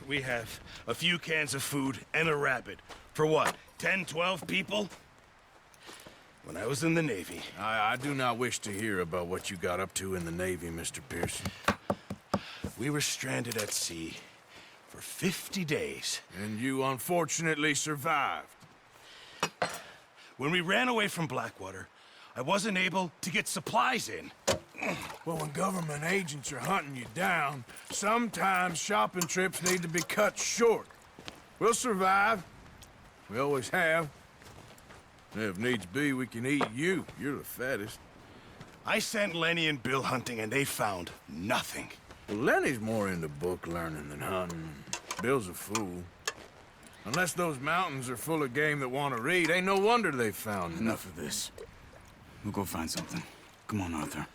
we have a few cans of food and a rabbit. For what, 10, 12 people? When I was in the Navy... I do not wish to hear about what you got up to in the Navy, Mr. Pearson. We were stranded at sea for 50 days. And you unfortunately survived. When we ran away from Blackwater, I wasn't able to get supplies in. Well, when government agents are hunting you down, sometimes shopping trips need to be cut short. We'll survive. We always have. If needs be, we can eat you. You're the fattest. I sent Lenny and Bill hunting, and they found nothing. Well, Lenny's more into book learning than hunting. Bill's a fool. Unless those mountains are full of game that want to read, ain't no wonder they found Enough of this. We'll go find something. Come on, Arthur.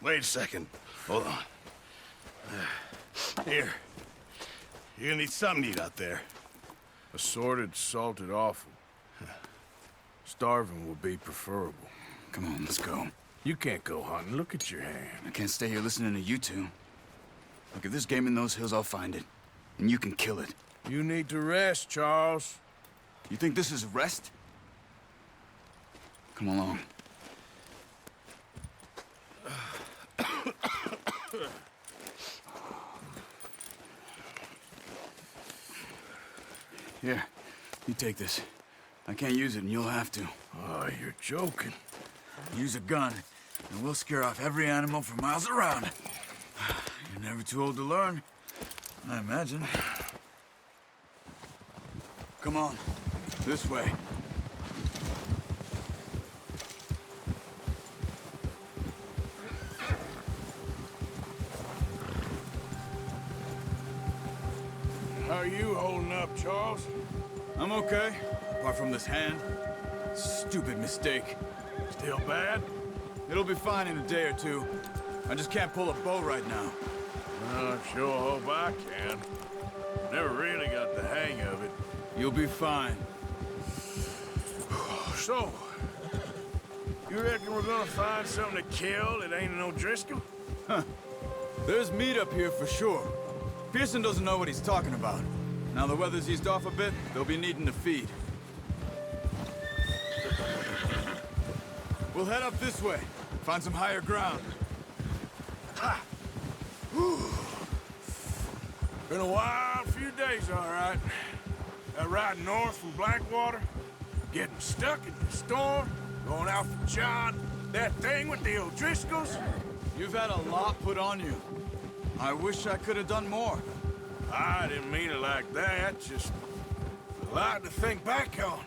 Wait a second. Hold on. Here. You're gonna need something to eat out there. Assorted, salted offal. Starving would be preferable. Come on, let's go. You can't go hunting. Look at your hand. I can't stay here listening to you two. Look, if there's game in those hills, I'll find it. And you can kill it. You need to rest, Charles. You think this is rest? Come along. Here, you take this. I can't use it, and you'll have to. Oh, you're joking. Use a gun, and we'll scare off every animal for miles around. You're never too old to learn, I imagine. Come on, this way. How are you holding up, Charles? I'm okay, apart from this hand. Stupid mistake. Still bad? It'll be fine in a day or two. I just can't pull a bow right now. I sure hope I can. Never really got the hang of it. You'll be fine. So, you reckon we're gonna find something to kill that ain't no Driscoll? There's meat up here for sure. Pearson doesn't know what he's talking about. Now the weather's eased off a bit, they'll be needing to feed. We'll head up this way. Find some higher ground. Ha! Whew. Been a wild few days, all right. That ride north from Blackwater, getting stuck in the storm, going out for John, that thing with the O'Driscolls. You've had a lot put on you. I wish I could have done more. I didn't mean it like that, just a lot to think back on.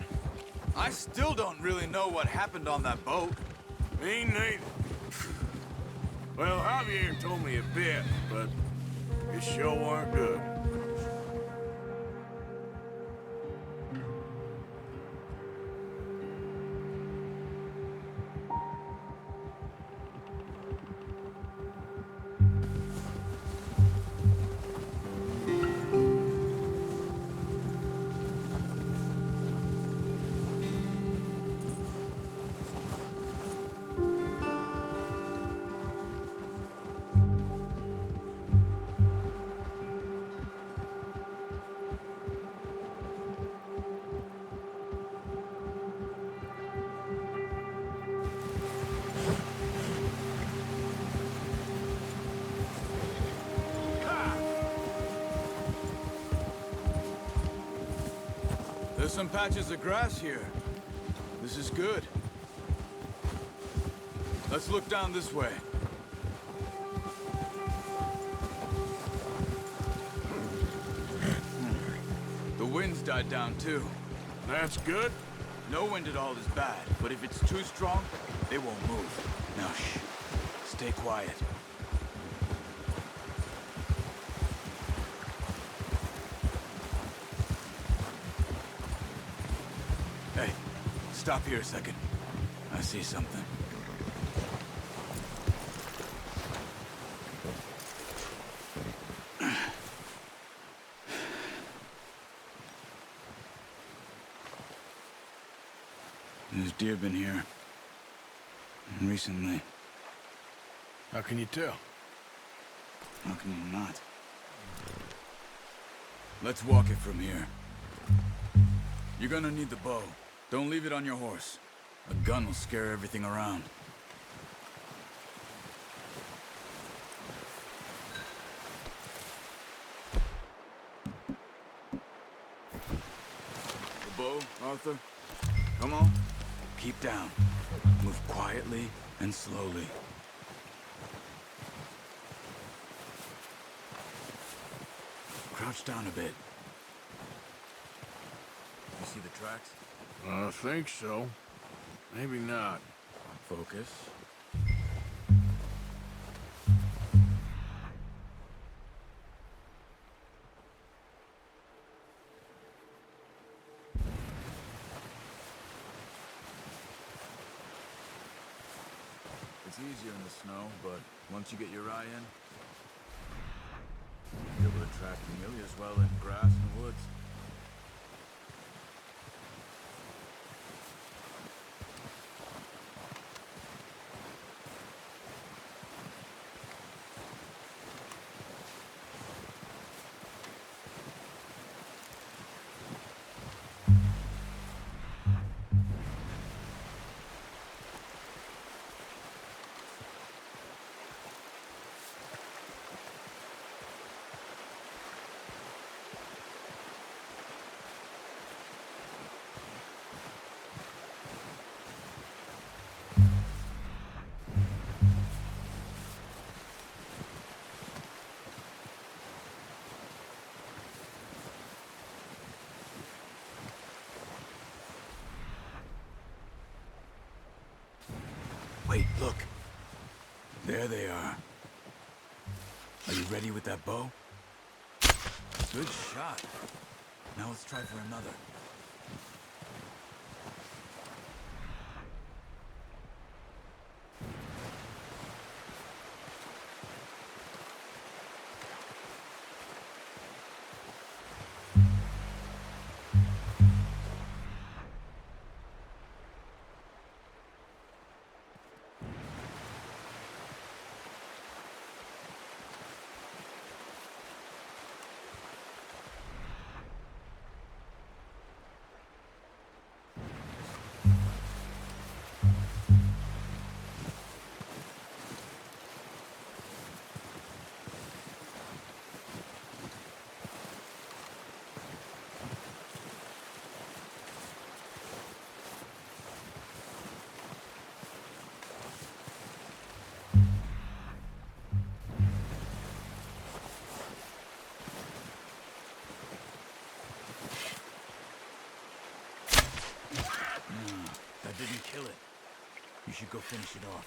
I still don't really know what happened on that boat. Me neither. Well, Javier told me a bit, but it sure weren't good. There's some patches of grass here. This is good. Let's look down this way. The wind's died down too. That's good. No wind at all is bad, but if it's too strong, they won't move. Now shh. Stay quiet. Hey, stop here a second. I see something. There's deer been here. Recently. How can you tell? How can you not? Let's walk it from here. You're gonna need the bow. Don't leave it on your horse. A gun will scare everything around. The bow, Arthur? Come on. Keep down. Move quietly and slowly. Crouch down a bit. You see the tracks? I think so. Maybe not. Focus. It's easier in the snow, but once you get your eye in, you'll be able to track nearly as well in grass and woods. Wait, look. There they are. Are you ready with that bow? Good shot. Now let's try for another. That didn't kill it. You should go finish it off.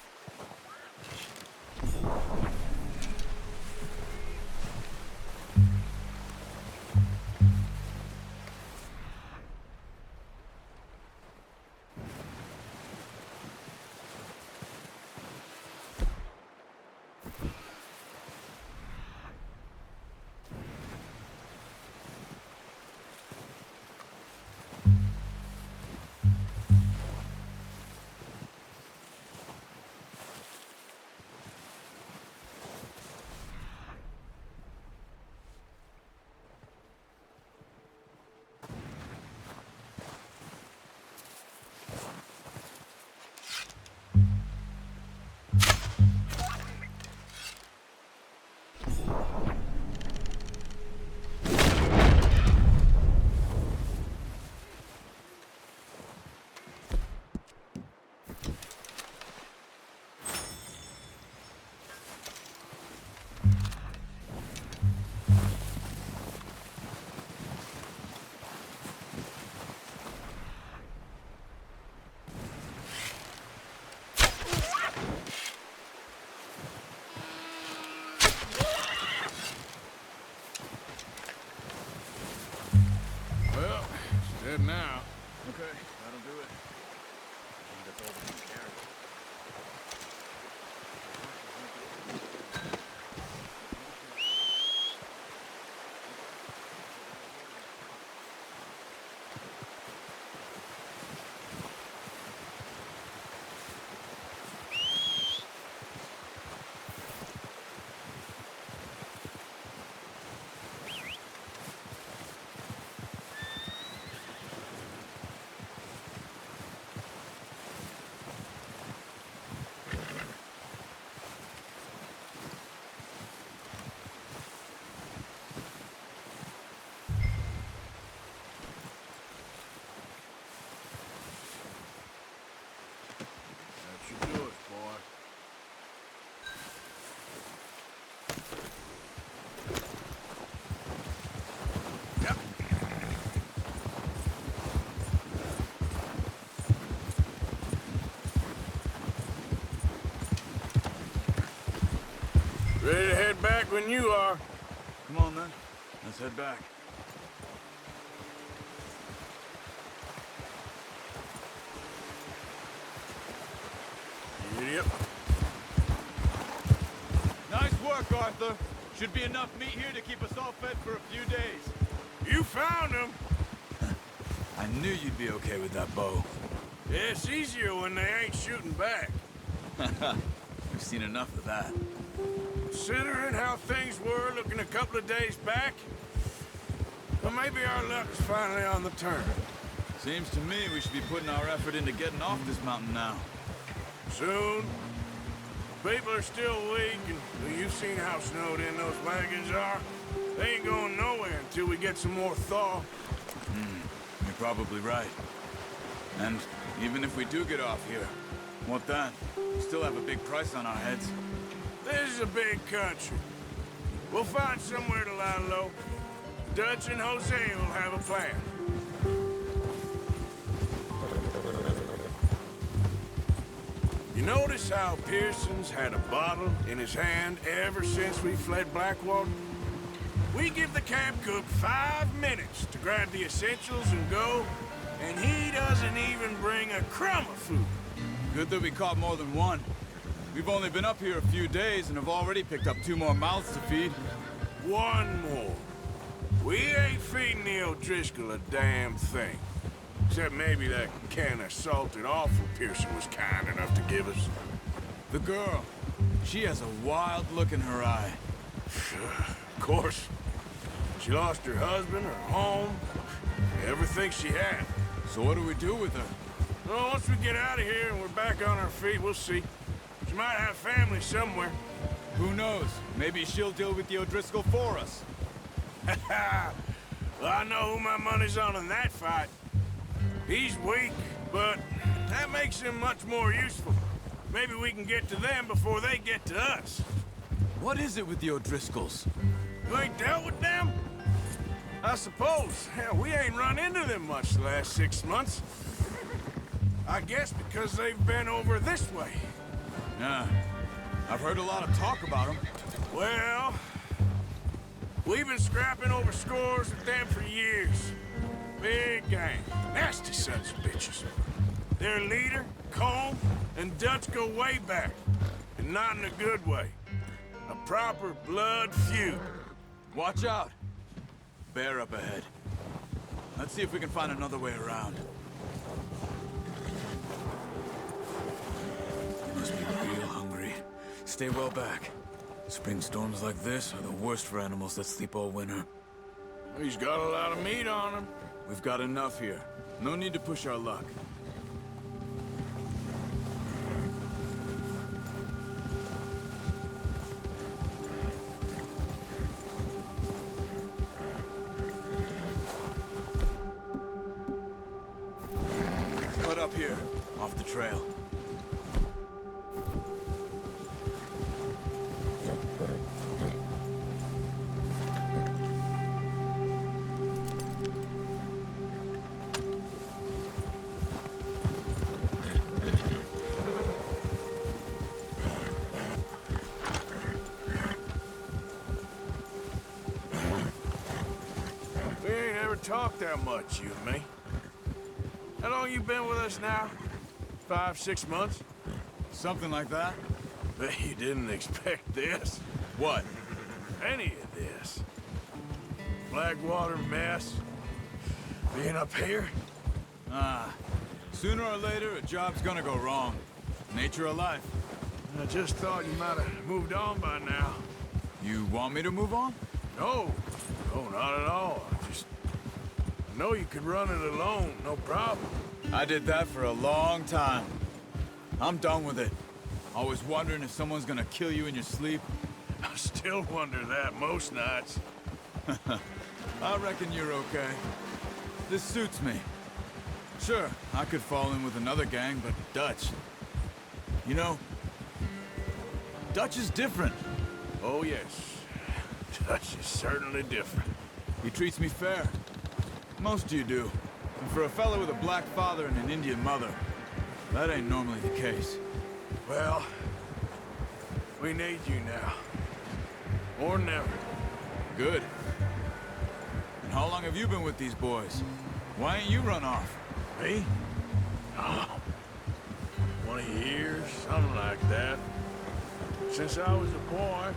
Now. Okay, that'll do it. I think that's all we can carry. when you are. Come on, then. Let's head back. Yep. Nice work, Arthur. Should be enough meat here to keep us all fed for a few days. You found him. I knew you'd be okay with that bow. Yeah, it's easier when they ain't shooting back. We've seen enough of that. Considering how things were looking a couple of days back, well, maybe our luck is finally on the turn. Seems to me we should be putting our effort into getting off this mountain now. Soon. People are still weak, and well, you've seen how snowed in those wagons are. They ain't going nowhere until we get some more thaw. You're probably right. And even if we do get off here, what then? We still have a big price on our heads. This is a big country. We'll find somewhere to lie low. Dutch and Jose will have a plan. You notice how Pearson's had a bottle in his hand ever since we fled Blackwater? We give the camp cook 5 minutes to grab the essentials and go, and he doesn't even bring a crumb of food. Good that we caught more than one. We've only been up here a few days and have already picked up 2 more mouths to feed. 1 more. We ain't feeding the O'Driscoll a damn thing. Except maybe that can of salted offal Pearson was kind enough to give us. The girl, she has a wild look in her eye. Of course. She lost her husband, her home, everything she had. So what do we do with her? Well, once we get out of here and we're back on our feet, we'll see. She might have family somewhere. Who knows? Maybe she'll deal with the O'Driscoll for us. Well, I know who my money's on in that fight. He's weak, but that makes him much more useful. Maybe we can get to them before they get to us. What is it with the O'Driscolls? You ain't dealt with them? I suppose. Hell, we ain't run into them much the last 6 months. I guess because they've been over this way. Yeah, I've heard a lot of talk about them. Well, we've been scrapping over scores with them for years. Big gang. Nasty sons of bitches. Their leader, Colm, and Dutch go way back. And not in a good way. A proper blood feud. Watch out. Bear up ahead. Let's see if we can find another way around. Must be real hungry. Stay well back. Spring storms like this are the worst for animals that sleep all winter. He's got a lot of meat on him. We've got enough here. No need to push our luck. Cut up here, off the trail. Talk that much, you and me. How long you been with us now? 5, 6 months? Something like that? Bet you didn't expect this. What? Any of this. Blackwater mess. Being up here. Sooner or later, a job's gonna go wrong. Nature of life. I just thought you might have moved on by now. You want me to move on? No. No, not at all. I know you could run it alone, no problem. I did that for a long time. I'm done with it. Always wondering if someone's gonna kill you in your sleep. I still wonder that most nights. I reckon you're okay. This suits me. Sure, I could fall in with another gang, but Dutch... You know, Dutch is different. Oh, yes. Dutch is certainly different. He treats me fair. Most of you do. And for a fellow with a black father and an Indian mother, that ain't normally the case. Well, we need you now. or never. Good. And how long have you been with these boys? Why ain't you run off? Me? Oh, 20 years, something like that. Since I was a boy.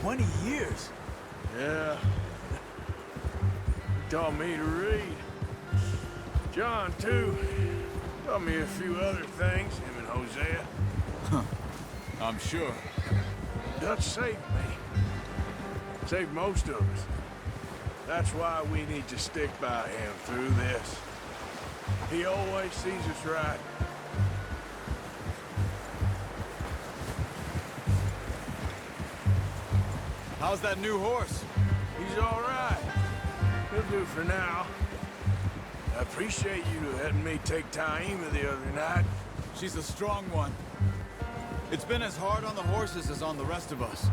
20 years? Yeah. He taught me to read. John, too. Taught me a few other things, him and Hosea. I'm sure. Dutch saved me. Saved most of us. That's why we need to stick by him through this. He always sees us right. How's that new horse? He's all right. He'll do for now. I appreciate you letting me take Taima the other night. She's a strong one. It's been as hard on the horses as on the rest of us.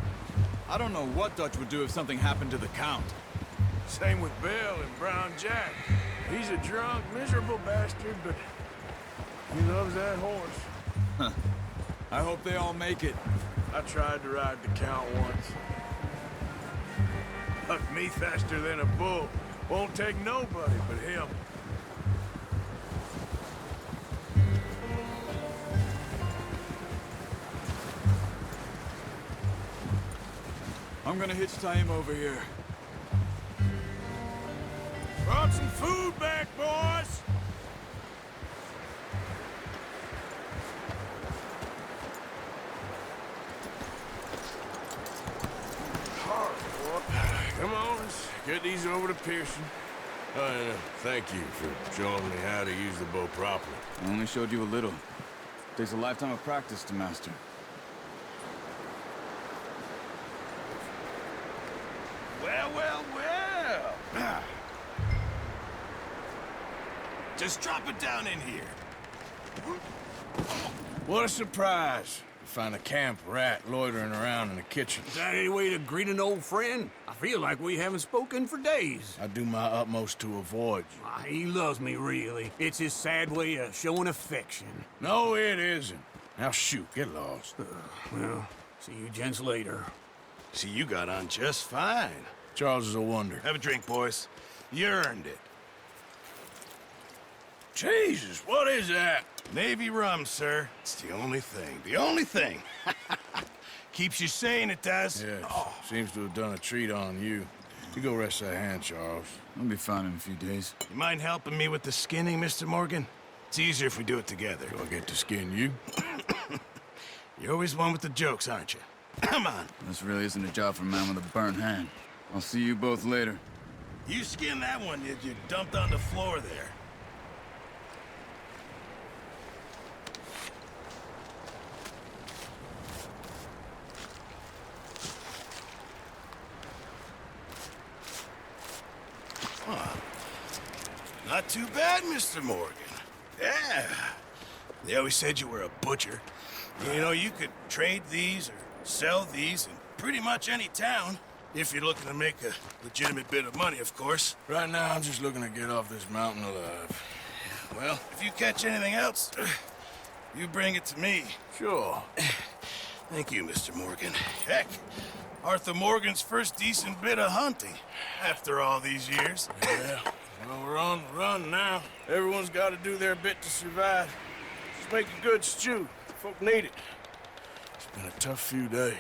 I don't know what Dutch would do if something happened to the Count. Same with Bell and Brown Jack. He's a drunk, miserable bastard, but he loves that horse. I hope they all make it. I tried to ride the Count once. Hucked me faster than a bull. Won't take nobody but him. I'm gonna hitch Taima over here. Brought some food back, boys! Come on, let's get these over to Pearson. Thank you for showing me how to use the bow properly. I only showed you a little. Takes a lifetime of practice to master. Well, well, well. Just drop it down in here. What a surprise. To find a camp rat loitering around in the kitchen. Is that any way to greet an old friend? I feel like we haven't spoken for days. I do my utmost to avoid you. He loves me, really. It's his sad way of showing affection. No, it isn't. Now shoot, get lost. Well, see you gents later. See, you got on just fine. Charles is a wonder. Have a drink, boys. You earned it. Jesus, what is that? Navy rum, sir. It's the only thing. The only thing. Keeps you sane, it does. Yes, seems to have done a treat on you. You go rest that hand, Charles. I'll be fine in a few days. You mind helping me with the skinning, Mr. Morgan? It's easier if we do it together. Do I get to skin you? You're always one with the jokes, aren't you? Come on. This really isn't a job for a man with a burnt hand. I'll see you both later. You skin that one you dumped on the floor there. Not too bad, Mr. Morgan. Yeah. They always said you were a butcher. You know, you could trade these or sell these in pretty much any town. If you're looking to make a legitimate bit of money, of course. Right now, I'm just looking to get off this mountain alive. Well, if you catch anything else, you bring it to me. Sure. Thank you, Mr. Morgan. Heck, Arthur Morgan's first decent bit of hunting after all these years. Yeah. Well, we're on the run now. Everyone's got to do their bit to survive. Just make a good stew. Folk need it. It's been a tough few days.